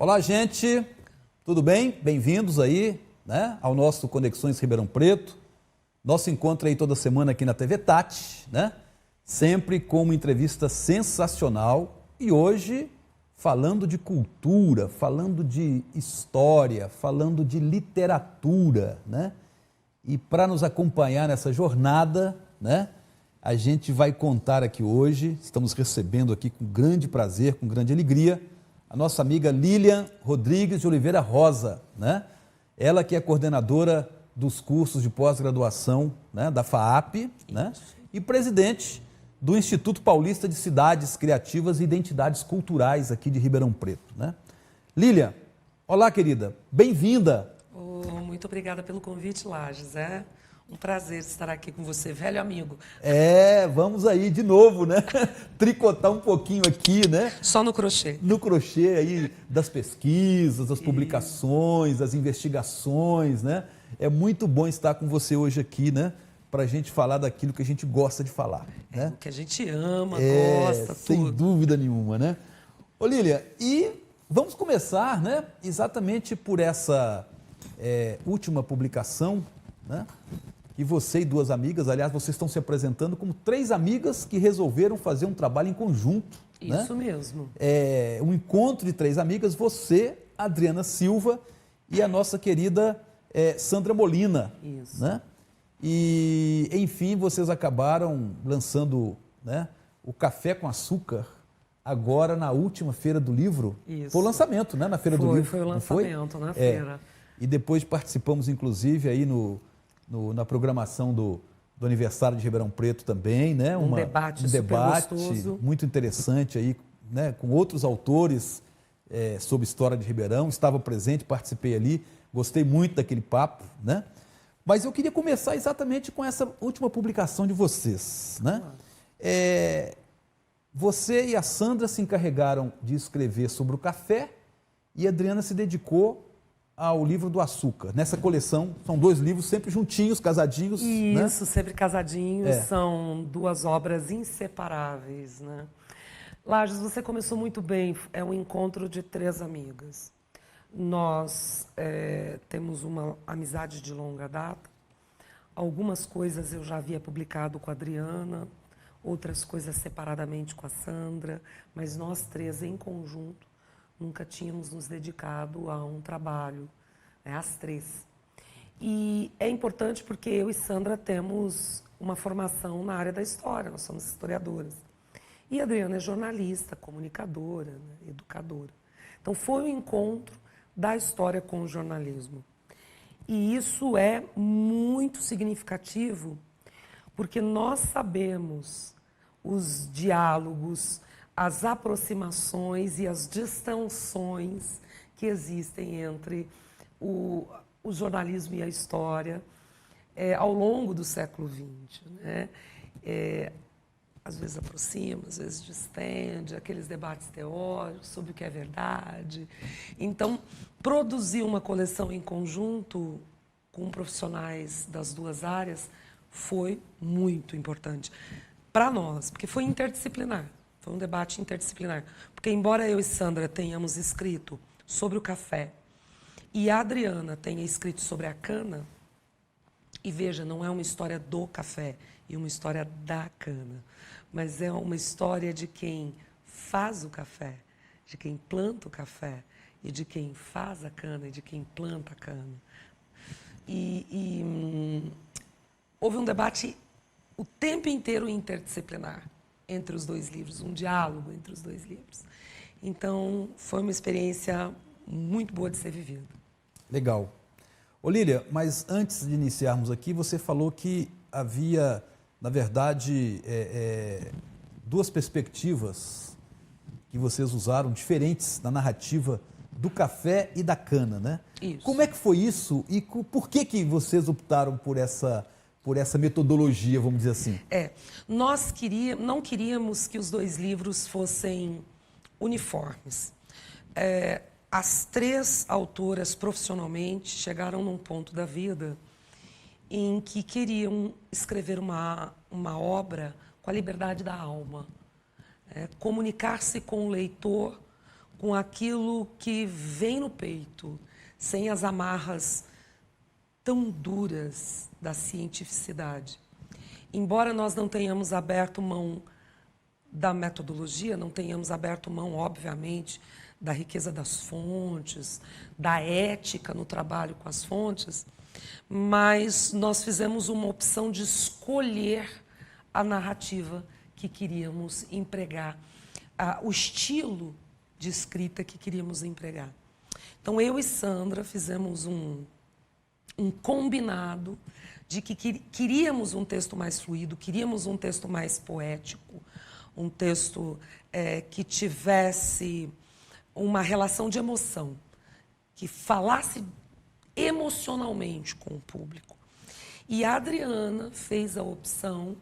Olá, gente, tudo bem? Bem-vindos aí, né, ao nosso Conexões Ribeirão Preto. Nosso encontro aí toda semana aqui na TV Tati, né? Sempre com uma entrevista sensacional e hoje falando de cultura, falando de história, falando de literatura, né? E para nos acompanhar nessa jornada, né, a gente vai contar aqui hoje, estamos recebendo aqui com grande prazer, com grande alegria, a nossa amiga Lilian Rodrigues de Oliveira Rosa, né? Ela que é coordenadora dos cursos de pós-graduação, né, da FAAP, né? E presidente do Instituto Paulista de Cidades Criativas e Identidades Culturais aqui de Ribeirão Preto, né? Lilian, olá querida, bem-vinda. Muito obrigada pelo convite, Lages. É um prazer estar aqui com você, velho amigo. Vamos aí de novo, né? Tricotar um pouquinho aqui, né? Só no crochê. No crochê aí das pesquisas, das publicações, das investigações, né? É muito bom estar com você hoje aqui, né? Para a gente falar daquilo que a gente gosta de falar, né? O que a gente ama, gosta, sem tudo. dúvida nenhuma, né? Ô Lília, e vamos começar, né? Exatamente por essa última publicação, né? E você e duas amigas, aliás, vocês estão se apresentando como três amigas que resolveram fazer um trabalho em conjunto. Isso, né? Mesmo. Um encontro de três amigas, você, Adriana Silva e a nossa querida Sandra Molina. Isso. Né? E, enfim, vocês acabaram lançando, né, o Café com Açúcar agora na última Feira do Livro. Isso. Foi o lançamento, né, na Feira do Livro. Foi o lançamento na feira. E depois participamos, inclusive, aí na programação do aniversário de Ribeirão Preto também, né? Um debate gostoso. Muito interessante aí, né? Com outros autores sobre história de Ribeirão. Estava presente, participei ali, gostei muito daquele papo, né? Mas eu queria começar exatamente com essa última publicação de vocês, né? Você e a Sandra se encarregaram de escrever sobre o café e a Adriana se dedicou ao livro do açúcar. Nessa coleção, são dois livros sempre juntinhos, casadinhos. Isso, né? Sempre casadinhos, são duas obras inseparáveis, né? Lages, você começou muito bem, é um encontro de três amigas. Nós temos uma amizade de longa data, algumas coisas eu já havia publicado com a Adriana, outras coisas separadamente com a Sandra, mas nós três em conjunto nunca tínhamos nos dedicado a um trabalho, né, as três. E é importante porque eu e Sandra temos uma formação na área da história, nós somos historiadoras. E a Adriana é jornalista, comunicadora, né, educadora. Então foi um encontro da história com o jornalismo. E isso é muito significativo porque nós sabemos os diálogos, as aproximações e as distensões que existem entre o jornalismo e a história ao longo do século XX. Né? Às vezes aproxima, às vezes distende, aqueles debates teóricos sobre o que é verdade. Então, produzir uma coleção em conjunto com profissionais das duas áreas foi muito importante para nós, porque foi interdisciplinar. Foi um debate interdisciplinar. Porque, embora eu e Sandra tenhamos escrito sobre o café e a Adriana tenha escrito sobre a cana, e veja, não é uma história do café e uma história da cana, mas é uma história de quem faz o café, de quem planta o café e de quem faz a cana e de quem planta a cana. Houve um debate o tempo inteiro interdisciplinar entre os dois livros, um diálogo entre os dois livros. Então, foi uma experiência muito boa de ser vivida. Legal. Ô Lília, mas antes de iniciarmos aqui, você falou que havia, na verdade, duas perspectivas que vocês usaram, diferentes na narrativa do café e da cana, né? Isso. Como é que foi isso e por que vocês optaram por essa metodologia, vamos dizer assim? Nós não queríamos que os dois livros fossem uniformes. As três autoras, profissionalmente, chegaram num ponto da vida em que queriam escrever uma obra com a liberdade da alma. Comunicar-se com o leitor com aquilo que vem no peito, sem as amarras tão duras da cientificidade. Embora nós não tenhamos aberto mão da metodologia, não tenhamos aberto mão, obviamente, da riqueza das fontes, da ética no trabalho com as fontes, mas nós fizemos uma opção de escolher a narrativa que queríamos empregar, o estilo de escrita que queríamos empregar. Então, eu e Sandra fizemos um combinado de que queríamos um texto mais fluido, queríamos um texto mais poético, um texto que tivesse uma relação de emoção, que falasse emocionalmente com o público. E a Adriana fez a opção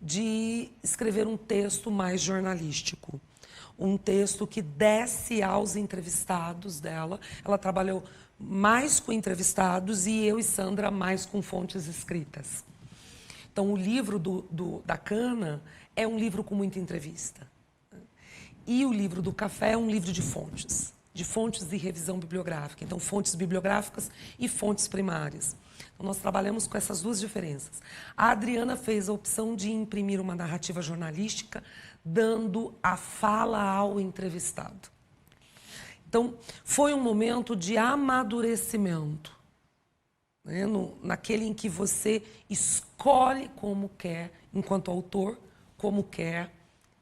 de escrever um texto mais jornalístico, um texto que desse aos entrevistados dela. Ela trabalhou mais com entrevistados e eu e Sandra mais com fontes escritas. Então, o livro da Cana é um livro com muita entrevista. E o livro do Café é um livro de fontes e revisão bibliográfica. Então, fontes bibliográficas e fontes primárias. Então, nós trabalhamos com essas duas diferenças. A Adriana fez a opção de imprimir uma narrativa jornalística, dando a fala ao entrevistado. Então, foi um momento de amadurecimento, né? Naquele em que você escolhe como quer, enquanto autor, como quer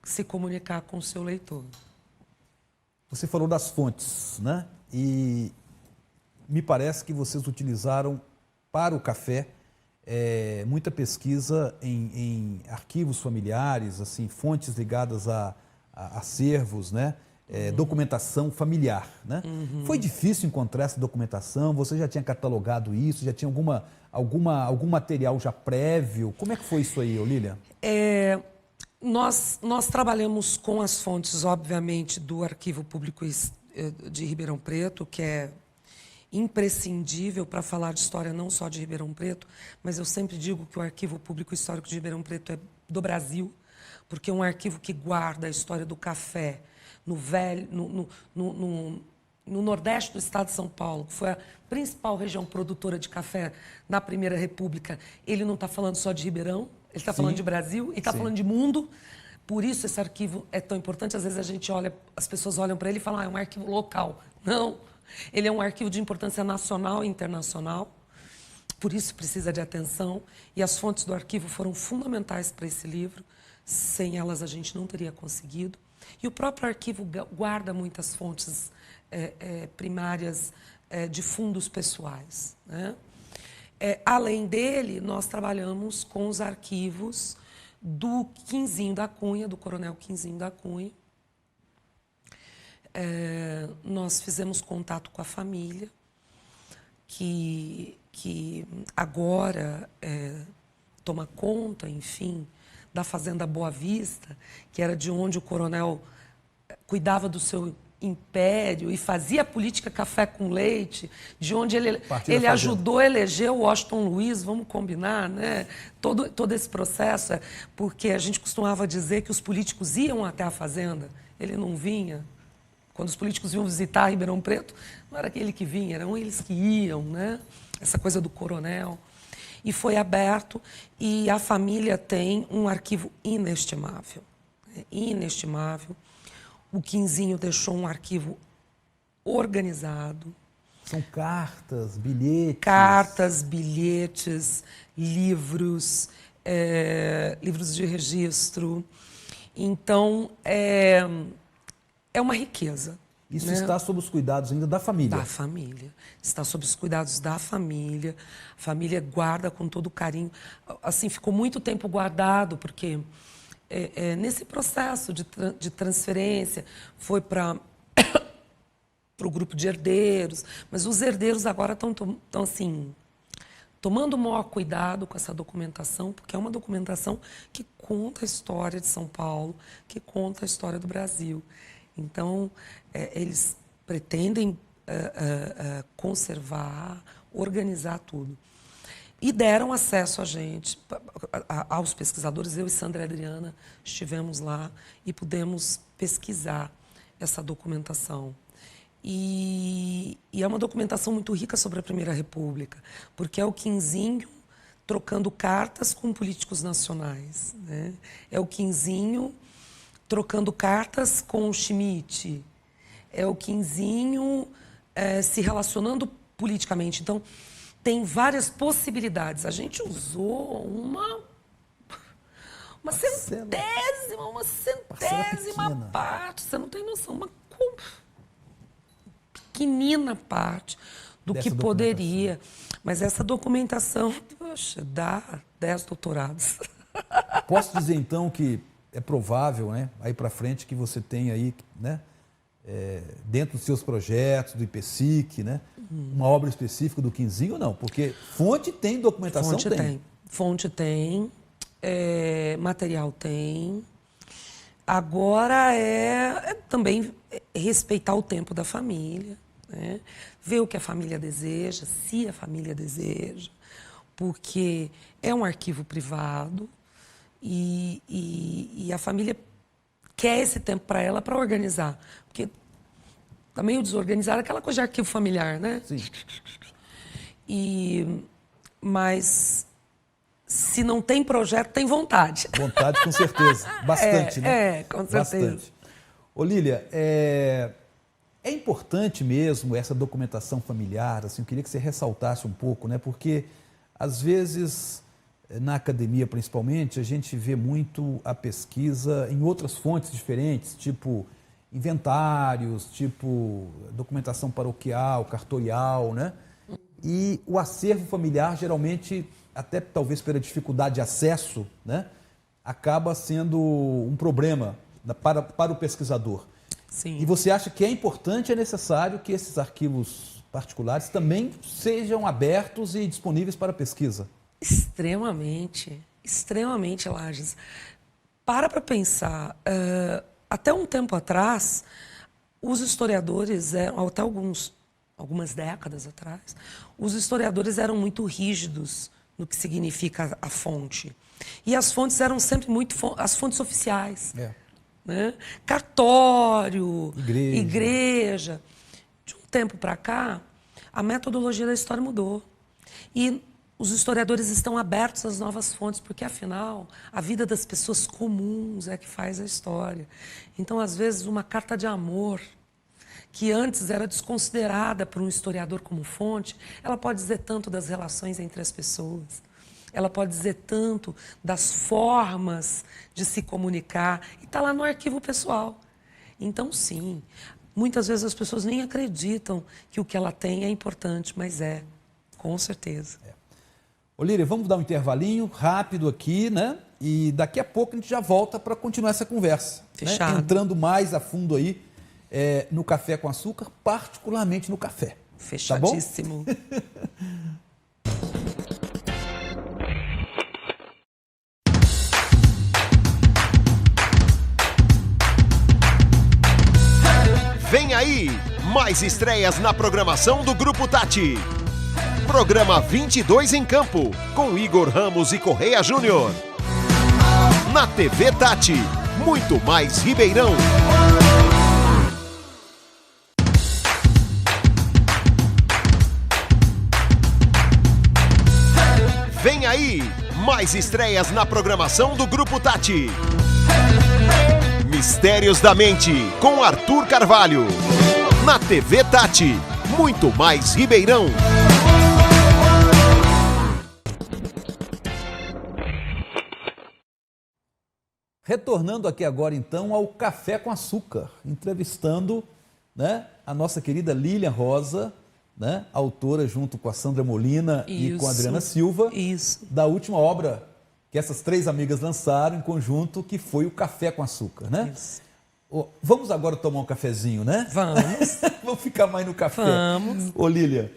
se comunicar com o seu leitor. Você falou das fontes, né? E me parece que vocês utilizaram para o Café muita pesquisa em arquivos familiares, assim, fontes ligadas a acervos, né? Documentação familiar, né? Foi difícil encontrar essa documentação? Você já tinha catalogado isso? Já tinha algum material já prévio? Como é que foi isso aí, Olília? Nós trabalhamos com as fontes, obviamente, do Arquivo Público de Ribeirão Preto, que é imprescindível para falar de história não só de Ribeirão Preto, mas eu sempre digo que o Arquivo Público Histórico de Ribeirão Preto é do Brasil, porque é um arquivo que guarda a história do café no Nordeste do estado de São Paulo, que foi a principal região produtora de café na Primeira República. Ele não está falando só de Ribeirão, ele está falando de Brasil e está falando de mundo. Por isso esse arquivo é tão importante. Às vezes as pessoas olham para ele e falam, é um arquivo local. Não, ele é um arquivo de importância nacional e internacional. Por isso precisa de atenção. E as fontes do arquivo foram fundamentais para esse livro. Sem elas a gente não teria conseguido. E o próprio arquivo guarda muitas fontes primárias de fundos pessoais, né? Além dele, nós trabalhamos com os arquivos do Quinzinho da Cunha, do Coronel Quinzinho da Cunha. Nós fizemos contato com a família, que agora toma conta, enfim, da Fazenda Boa Vista, que era de onde o coronel cuidava do seu império e fazia política café com leite, de onde ele ajudou a eleger o Washington Luiz, vamos combinar, né? Todo esse processo, porque a gente costumava dizer que os políticos iam até a fazenda, ele não vinha. Quando os políticos iam visitar Ribeirão Preto, não era aquele que vinha, eram eles que iam, né? Essa coisa do coronel. E foi aberto, e a família tem um arquivo inestimável. Inestimável. O Quinzinho deixou um arquivo organizado. São cartas, bilhetes. Cartas, bilhetes, livros, livros de registro. Então, é uma riqueza. Isso, né? Está sob os cuidados ainda da família. Da família. Está sob os cuidados da família. A família guarda com todo carinho. Assim, ficou muito tempo guardado, porque nesse processo de transferência foi para o grupo de herdeiros, mas os herdeiros agora estão assim, tomando o maior cuidado com essa documentação, porque é uma documentação que conta a história de São Paulo, que conta a história do Brasil. Então, eles pretendem conservar, organizar tudo. E deram acesso a gente, aos pesquisadores. Eu e Sandra e Adriana estivemos lá e pudemos pesquisar essa documentação. E é uma documentação muito rica sobre a Primeira República, porque é o Quinzinho trocando cartas com políticos nacionais, né? É o Quinzinho trocando cartas com o Schmitt, é o Quinzinho se relacionando politicamente. Então, tem várias possibilidades. A gente usou uma centésima parte, você não tem noção, uma pequenina parte do que poderia. Mas essa documentação, poxa, dá 10 doutorados. Posso dizer, então, que é provável, né, aí para frente, que você tenha aí, né, dentro dos seus projetos, do IPSIC, né, uma obra específica do Quinzinho ou não? Porque fonte tem, documentação tem. Fonte tem, material tem. Agora também respeitar o tempo da família, né? Ver o que a família deseja, se a família deseja, porque é um arquivo privado e a família quer esse tempo para ela para organizar. Porque está meio desorganizada aquela coisa de arquivo familiar, né? Sim. Mas se não tem projeto, tem vontade. Vontade, com certeza. Bastante, né? Com certeza. Bastante. Ô, Lília, é importante mesmo essa documentação familiar, assim, eu queria que você ressaltasse um pouco, né? Porque, às vezes, na academia principalmente, a gente vê muito a pesquisa em outras fontes diferentes, tipo inventários, tipo documentação paroquial, cartorial, né? E o acervo familiar, geralmente, até talvez pela dificuldade de acesso, né, acaba sendo um problema para o pesquisador. Sim. E você acha que é importante, é necessário que esses arquivos particulares também sejam abertos e disponíveis para pesquisa? Extremamente, extremamente, Lages. Para pensar, até um tempo atrás, os historiadores, até algumas décadas atrás, os historiadores eram muito rígidos no que significa a fonte. E as fontes eram sempre as fontes oficiais. Né? Cartório, igreja. De um tempo para cá, a metodologia da história mudou. E os historiadores estão abertos às novas fontes, porque, afinal, a vida das pessoas comuns é que faz a história. Então, às vezes, uma carta de amor, que antes era desconsiderada por um historiador como fonte, ela pode dizer tanto das relações entre as pessoas, ela pode dizer tanto das formas de se comunicar, e está lá no arquivo pessoal. Então, sim, muitas vezes as pessoas nem acreditam que o que ela tem é importante, mas com certeza. Ô, Lília, vamos dar um intervalinho rápido aqui, né? E daqui a pouco a gente já volta para continuar essa conversa. Fechado. Né? Entrando mais a fundo aí no Café com Açúcar, particularmente no café. Fechadíssimo. Tá bom? Vem aí, mais estreias na programação do Grupo Tati. Programa 22 em Campo, com Igor Ramos e Correia Júnior. Na TV Tati, muito mais Ribeirão. Vem aí, mais estreias na programação do Grupo Tati. Mistérios da Mente, com Arthur Carvalho. Na TV Tati, muito mais Ribeirão. Retornando aqui agora, então, ao Café com Açúcar, entrevistando, né, a nossa querida Lília Rosa, né, autora, junto com a Sandra Molina e com a Adriana Silva, da última obra que essas três amigas lançaram em conjunto, que foi o Café com Açúcar, né? Isso. Vamos agora tomar um cafezinho, né? Vamos. Vamos ficar mais no café. Vamos. Ô, Lília,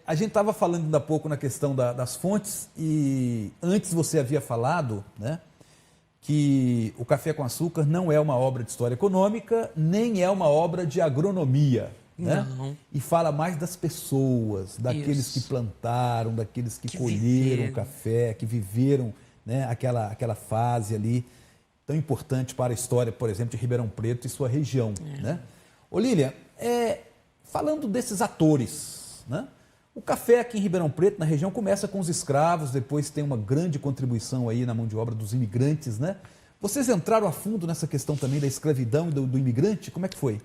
a gente estava falando ainda há pouco na questão das fontes, e antes você havia falado, né, que o Café com Açúcar não é uma obra de história econômica, nem é uma obra de agronomia. Né? Não. E fala mais das pessoas, daqueles que plantaram, daqueles que colheram o café, que viveram, né, aquela fase ali. tão importante para a história, por exemplo, de Ribeirão Preto e sua região. Né? Ô Lília, falando desses atores, né? O café aqui em Ribeirão Preto, na região, começa com os escravos, depois tem uma grande contribuição aí na mão de obra dos imigrantes, né? Vocês entraram a fundo nessa questão também da escravidão e do imigrante? Como é que foi?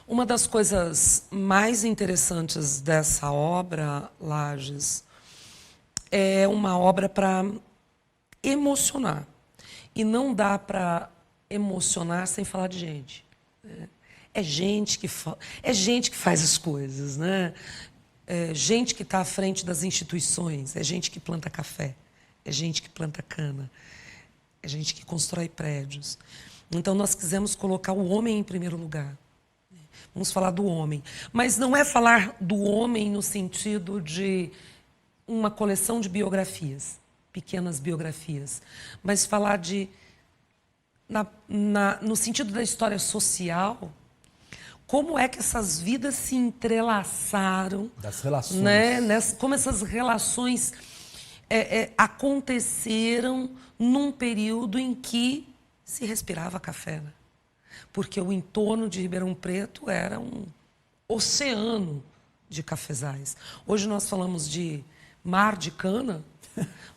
Uma das coisas mais interessantes dessa obra, Lages, é uma obra para emocionar. E não dá para emocionar sem falar de gente. É gente que faz as coisas, né? É gente que está à frente das instituições, é gente que planta café, é gente que planta cana, é gente que constrói prédios. Então, nós quisemos colocar o homem em primeiro lugar. Vamos falar do homem. Mas não é falar do homem no sentido de uma coleção de biografias, pequenas biografias, mas falar no sentido da história social. Como é que essas vidas se entrelaçaram? Das relações. Né? Como essas relações aconteceram num período em que se respirava café. Né? Porque o entorno de Ribeirão Preto era um oceano de cafezais. Hoje nós falamos de mar de cana,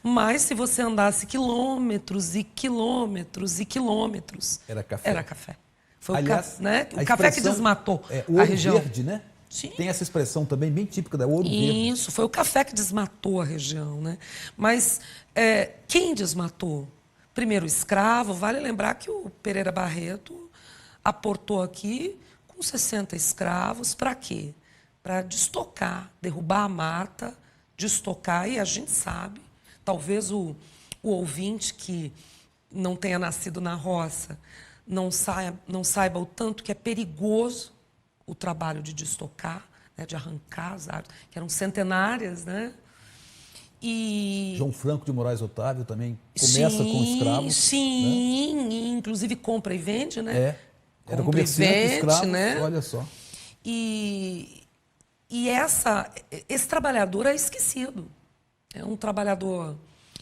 mas se você andasse quilômetros e quilômetros e quilômetros, era café. Era café. Foi aliás, o café que desmatou o ouro a região. Verde, né? Sim. Tem essa expressão também bem típica da ouro verde. Isso, foi o café que desmatou a região. Né? Mas quem desmatou? Primeiro o escravo. Vale lembrar que o Pereira Barreto aportou aqui com 60 escravos. Para quê? Para destocar, derrubar a mata, destocar. E a gente sabe, talvez o ouvinte que não tenha nascido na roça não saiba o tanto que é perigoso o trabalho de destocar, né, de arrancar as árvores, que eram centenárias, né? E João Franco de Moraes Otávio também começa com escravos. Sim, né? E inclusive compra e vende, né? Era comerciante de escravos, né? Olha só. E esse trabalhador é esquecido. É um trabalhador,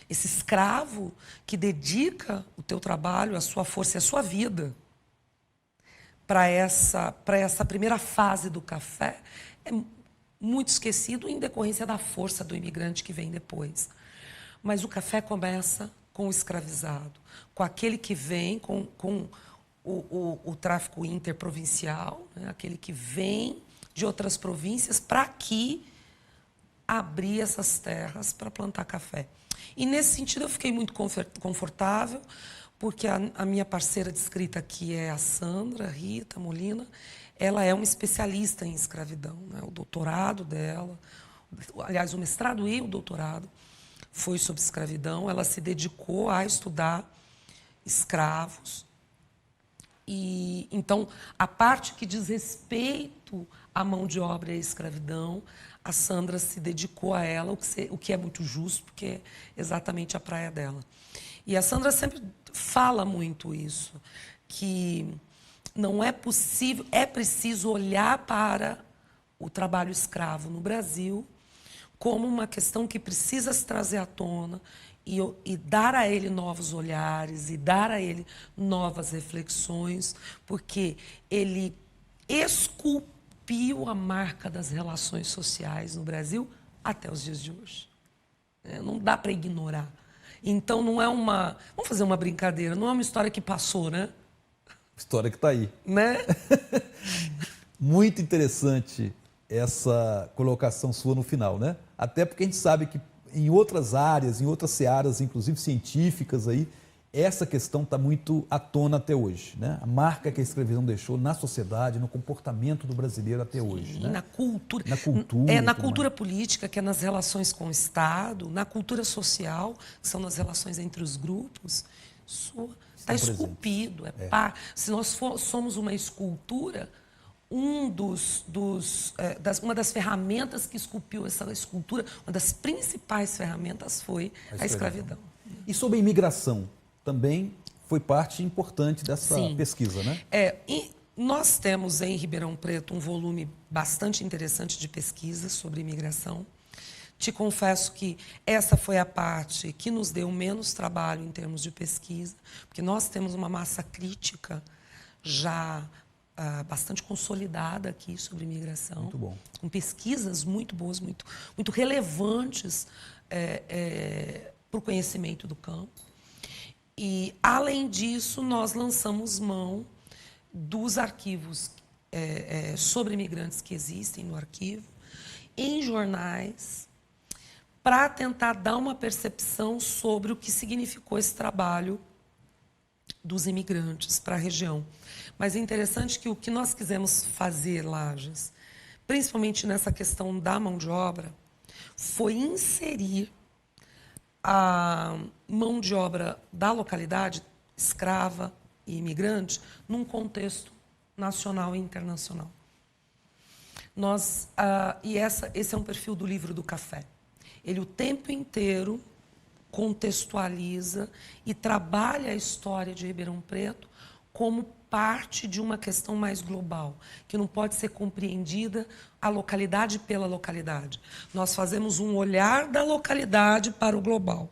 esse escravo que dedica o teu trabalho, a sua força e a sua vida para essa primeira fase do café, é muito esquecido em decorrência da força do imigrante que vem depois. Mas o café começa com o escravizado, com aquele que vem com o tráfico interprovincial, né? Aquele que vem de outras províncias para aqui abrir essas terras para plantar café. E, nesse sentido, eu fiquei muito confortável, porque a minha parceira de escrita aqui é a Sandra Rita Molina. Ela é uma especialista em escravidão. Né? O doutorado dela, aliás, o mestrado e o doutorado foi sobre escravidão. Ela se dedicou a estudar escravos. E, então, a parte que diz respeito à mão de obra e à escravidão, a Sandra se dedicou a ela, o que é muito justo, porque é exatamente a praia dela. E a Sandra sempre fala muito isso, que não é possível, é preciso olhar para o trabalho escravo no Brasil como uma questão que precisa se trazer à tona e dar a ele novos olhares, e dar a ele novas reflexões, porque ele esculpiu a marca das relações sociais no Brasil até os dias de hoje. Não dá para ignorar. Então, não é uma... Vamos fazer uma brincadeira, não é uma história que passou, né? História que está aí. Né? Muito interessante essa colocação sua no final, né? Até porque a gente sabe que em outras áreas, em outras searas, inclusive científicas, aí, essa questão está muito à tona até hoje, né? A marca que a escravidão deixou na sociedade, no comportamento do brasileiro até hoje. Né? Na cultura. Na cultura. Na cultura política, que é nas relações com o Estado, na cultura social, que são nas relações entre os grupos. Isso está esculpido. Se nós somos uma escultura, uma das ferramentas que esculpiu essa escultura, uma das principais ferramentas foi a escravidão. E sobre a imigração, também foi parte importante dessa pesquisa, né? E nós temos em Ribeirão Preto um volume bastante interessante de pesquisas sobre imigração. Te confesso que essa foi a parte que nos deu menos trabalho em termos de pesquisa, porque nós temos uma massa crítica já bastante consolidada aqui sobre imigração. Muito bom. Com pesquisas muito boas, muito relevantes para o conhecimento do campo. E, além disso, nós lançamos mão dos arquivos sobre imigrantes que existem no arquivo, em jornais, para tentar dar uma percepção sobre o que significou esse trabalho dos imigrantes para a região. Mas é interessante que o que nós quisemos fazer, Lages, principalmente nessa questão da mão de obra, foi inserir a mão de obra da localidade, escrava e imigrante, num contexto nacional e internacional. Esse é um perfil do livro do café. Ele o tempo inteiro contextualiza e trabalha a história de Ribeirão Preto como parte de uma questão mais global, que não pode ser compreendida a localidade pela localidade. Nós fazemos um olhar da localidade para o global,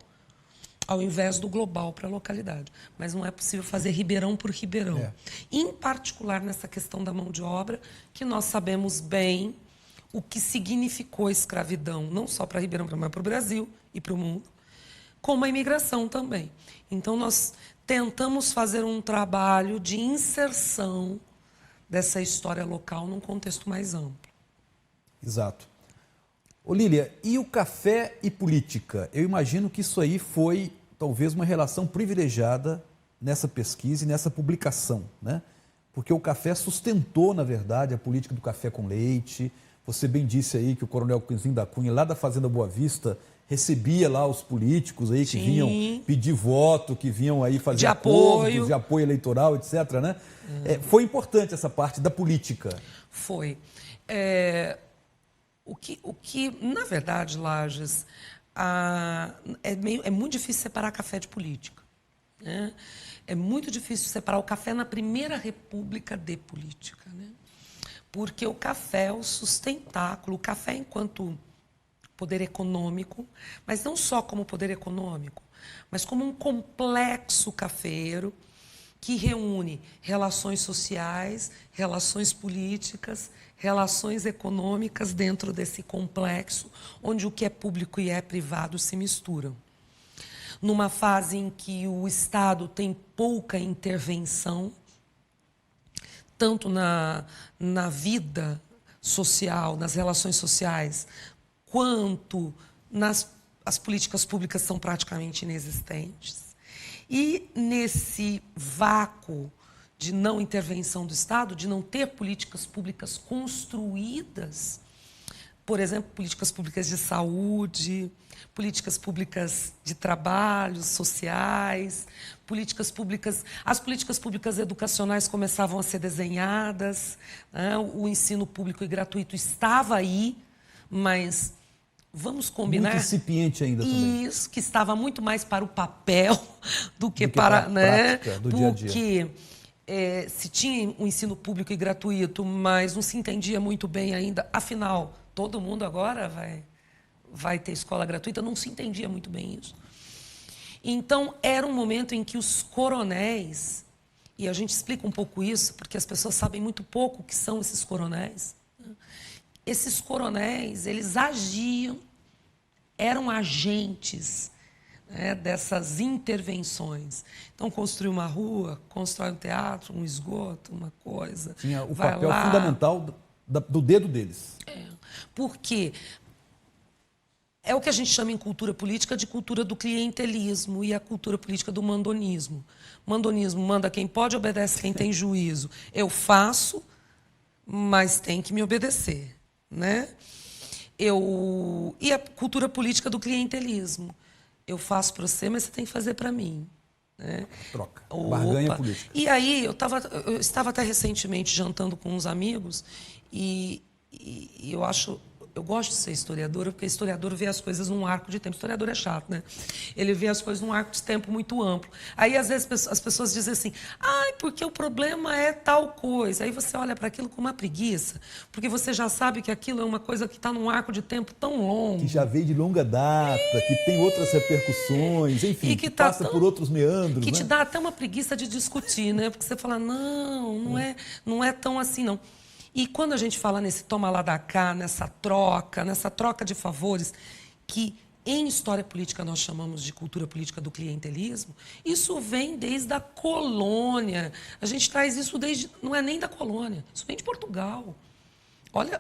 ao invés do global para a localidade. Mas não é possível fazer Ribeirão por Ribeirão. Em particular nessa questão da mão de obra, que nós sabemos bem o que significou a escravidão, não só para Ribeirão, mas para o Brasil e para o mundo, como a imigração também. Então, nós tentamos fazer um trabalho de inserção dessa história local num contexto mais amplo. Exato. Ô Lília, e o café e política? Eu imagino que isso aí foi talvez uma relação privilegiada nessa pesquisa e nessa publicação, né? Porque o café sustentou, na verdade, a política do café com leite. Você bem disse aí que o coronel Quinzinho da Cunha, lá da Fazenda Boa Vista, recebia lá os políticos aí que vinham pedir voto, que vinham aí fazer acordos de apoio eleitoral, etc., né? Foi importante essa parte da política. Foi. O que, na verdade, Lages, é muito difícil separar café de política, né? É muito difícil separar o café na Primeira República de política, né? Porque o café é o sustentáculo, o café enquanto poder econômico, mas não só como poder econômico, mas como um complexo cafeiro que reúne relações sociais, relações políticas, relações econômicas dentro desse complexo, onde o que é público e é privado se misturam. Numa fase em que o Estado tem pouca intervenção, tanto na vida social, nas relações sociais, quanto as políticas públicas são praticamente inexistentes. E nesse vácuo de não intervenção do Estado, de não ter políticas públicas construídas, por exemplo, políticas públicas de saúde, políticas públicas de trabalho, sociais, as políticas públicas educacionais começavam a ser desenhadas, né? O ensino público e gratuito estava aí, mas vamos combinar... Muito incipiente ainda também. Isso, que estava muito mais para o papel do que para a prática do dia a dia. Porque se tinha um ensino público e gratuito, mas não se entendia muito bem ainda, afinal, todo mundo agora vai ter escola gratuita, não se entendia muito bem isso. Então, era um momento em que os coronéis, e a gente explica um pouco isso, porque as pessoas sabem muito pouco o que são esses coronéis. Esses coronéis, eles agiam, eram agentes, né, dessas intervenções. Então, construir uma rua, constrói um teatro, um esgoto, uma coisa. Tinha o papel fundamental do dedo deles. Porque é o que a gente chama em cultura política de cultura do clientelismo e a cultura política do mandonismo. Mandonismo manda quem pode, obedece quem tem juízo. Eu faço, mas tem que me obedecer, né? E a cultura política do clientelismo. Eu faço para você, mas você tem que fazer para mim. Né? Troca. Barganha política. E aí, eu estava até recentemente jantando com uns amigos e eu gosto de ser historiadora, porque historiador vê as coisas num arco de tempo. Historiador é chato, né? Ele vê as coisas num arco de tempo muito amplo. Aí, às vezes, as pessoas dizem assim, porque o problema é tal coisa. Aí você olha para aquilo com uma preguiça, porque você já sabe que aquilo é uma coisa que está num arco de tempo tão longo. Que já veio de longa data, que tem outras repercussões, enfim, que tá passa por outros meandros. Que né? te dá até uma preguiça de discutir, né? Porque você fala, não é tão assim, não. E quando a gente fala nesse toma lá da cá, nessa troca de favores, que em história política nós chamamos de cultura política do clientelismo, isso vem desde a colônia. A gente traz isso desde... Não é nem da colônia, isso vem de Portugal.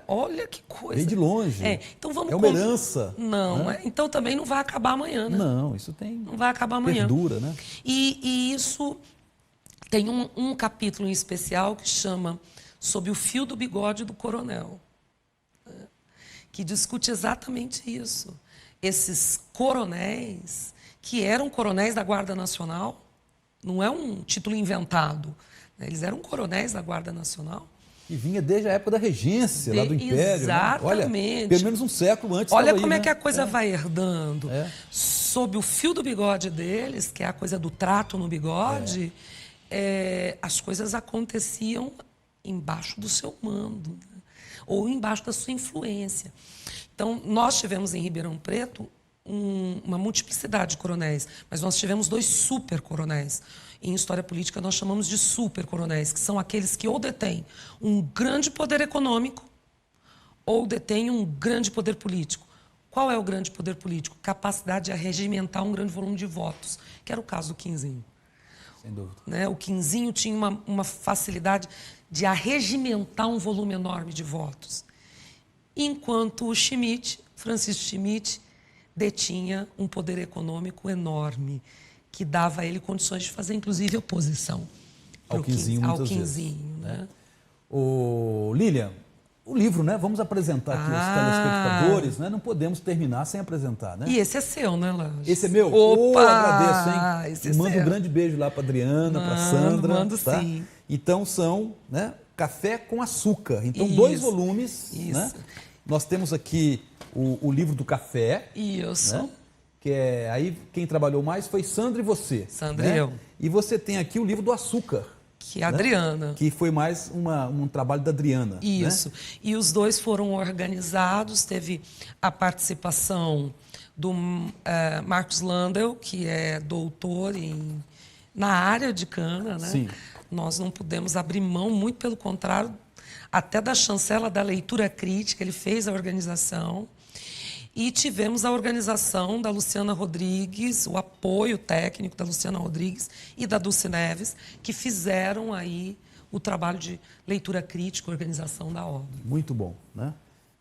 Olha que coisa. Vem de longe. Então vamos uma herança. Não, né? então também não vai acabar amanhã, né? Não, isso tem... Não vai acabar amanhã. Perdura, né? E isso tem um capítulo em especial que chama Sob o Fio do Bigode do Coronel, que discute exatamente isso. Esses coronéis, que eram coronéis da Guarda Nacional, não é um título inventado, né? Eles eram coronéis da Guarda Nacional. E vinha desde a época da regência, lá do Império. Exatamente. Né? Olha, pelo menos um século antes. Olha como aí, é que a coisa vai herdando. É. Sob o fio do bigode deles, que é a coisa do trato no bigode, as coisas aconteciam embaixo do seu mando, né? Ou embaixo da sua influência. Então, nós tivemos em Ribeirão Preto uma multiplicidade de coronéis, mas nós tivemos 2 super-coronéis. Em história política, nós chamamos de super-coronéis, que são aqueles que ou detêm um grande poder econômico ou detêm um grande poder político. Qual é o grande poder político? Capacidade de arregimentar um grande volume de votos, que era o caso do Quinzinho. Sem dúvida. Né? O Quinzinho tinha uma facilidade de arregimentar um volume enorme de votos. Enquanto o Francisco Schmidt, detinha um poder econômico enorme, que dava a ele condições de fazer, inclusive, oposição ao Quinzinho, muitas vezes, né? Lilian, o livro, né? Vamos apresentar aqui os telespectadores, né? Não podemos terminar sem apresentar, né? E esse é seu, né, Lange? Esse é meu? Opa! Agradeço, hein? Esse é Mando seu. um grande beijo lá para Adriana, para Sandra. Mando tá? sim. Então são, né? Café com açúcar. Então, Isso. 2 volumes, Isso. né? Nós temos aqui o livro do café. Isso. Né? Que aí quem trabalhou mais foi Sandra e você. Sandra né? e eu. E você tem aqui o livro do açúcar. Que é a Adriana. Que foi mais um trabalho da Adriana. Isso. Né? E os 2 foram organizados, teve a participação do Marcos Landel, que é doutor na área de cana, né? Sim. Nós não pudemos abrir mão, muito pelo contrário, até da chancela da leitura crítica, ele fez a organização. E tivemos a organização da Luciana Rodrigues, o apoio técnico da Luciana Rodrigues e da Dulce Neves, que fizeram aí o trabalho de leitura crítica, organização da obra. Muito bom, né?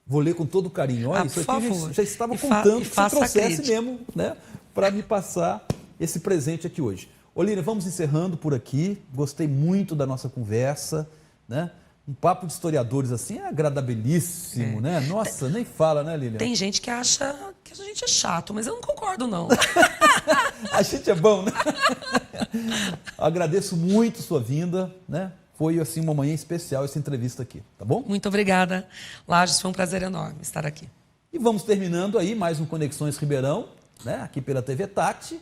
Vou ler com todo carinho. Olha, isso aqui a gente já estava contando que você trouxesse mesmo, né? Para me passar esse presente aqui hoje. Olívia, vamos encerrando por aqui. Gostei muito da nossa conversa, né? Um papo de historiadores assim é agradabilíssimo, né? Nossa, nem fala, né, Lilian? Tem gente que acha que a gente é chato, mas eu não concordo, não. A gente é bom, né? Agradeço muito sua vinda, né? Foi, assim, uma manhã especial essa entrevista aqui, tá bom? Muito obrigada, Lages, foi um prazer enorme estar aqui. E vamos terminando aí mais um Conexões Ribeirão, né? Aqui pela TV Tati,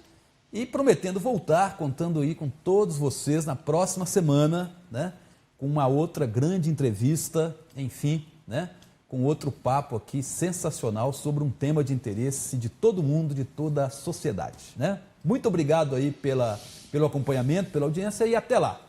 e prometendo voltar, contando aí com todos vocês na próxima semana, né? Com uma outra grande entrevista, enfim, né? Com outro papo aqui sensacional sobre um tema de interesse de todo mundo, de toda a sociedade, né? Muito obrigado aí pelo acompanhamento, pela audiência e até lá.